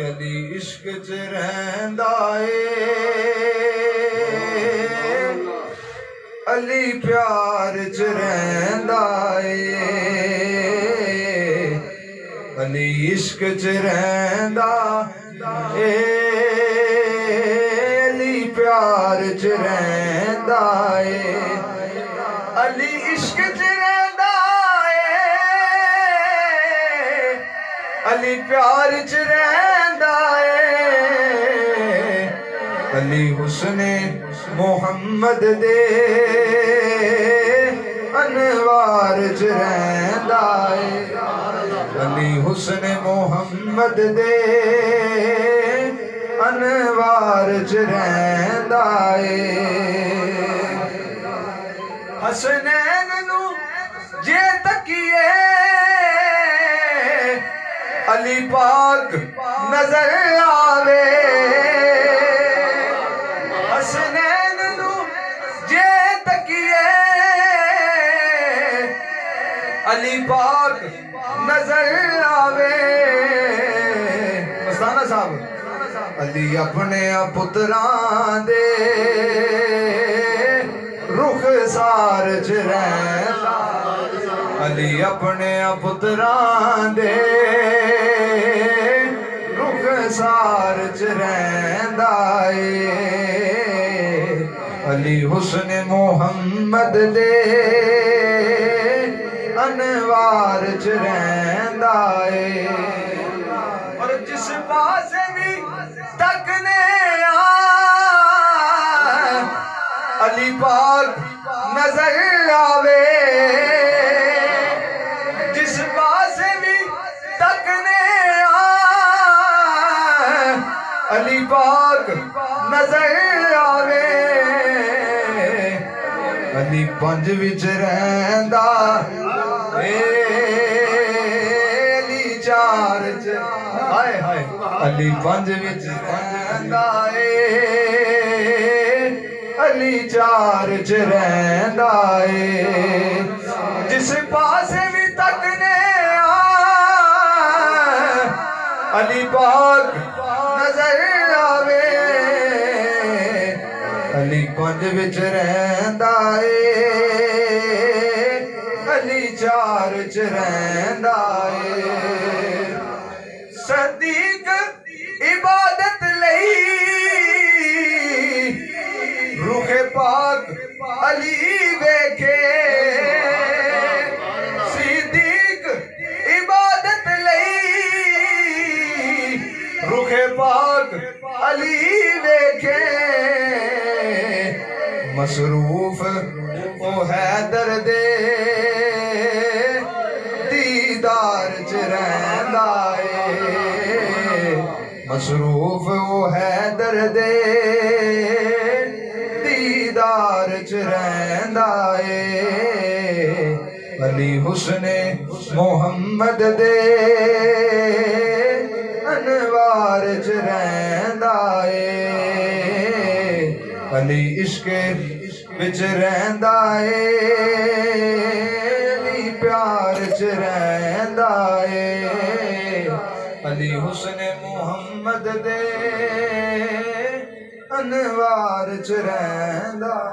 अली इश्क च रहंदा ए, अली प्यार च रहंदा ए, अली इश्क च रहंदा ए, अली प्यार च रहंदा ए, अली इश्क च रहंदा ए, अली प्यार च रहंदा ए, अली हुस्ने मोहम्मद दे अनवार च रहंदा ए, अली हुस्ने मोहम्मद दे अनवार च रहंदा ए। हसनैन नू जे तकिए अली पाक नजर आवे, हसनैन नू जे तकिए अली पाक नजर आवे। मस्ताना साहब, अली अपने पुत्रां दे रुख सार च रहंदा, अली अपने पुत्रां दे रुख सार च रहंदा ए, अली हुस्ने मोहम्मद दे अनवार च रहंदा ए। और जिस पासे भी तकने अली पाक नजर आवे, जिस पासे भी तकने अली पाक नजर आवे, अली पंज विच रहंदा ए, अली चार च हाय हाय, अली पंज विच रहंदा ए, अली चार च रहंदा ए, जिस पासे भी तकने अली पाक नजर आवे, अली पंज विच रहंदा ए, अली चार च रहंदा ए। सदीक इबादत लई रूहे पाक अली वेखे, सिद्दीक इबादत लई रूहे पाक अली वेखे, मसरूफ ओ हैदर दे दीदार च रहंदा ए, मसरूफ ओ हैदर दे दीदार च रहंदा ए, अली हुस्ने मोहम्मद दे अनवार च रहंदा ए, अली इश्क विच रहंदा ए, अली प्यार च रहंदा ए, अली हुस्ने मोहम्मद दे अनवार च रहंदा।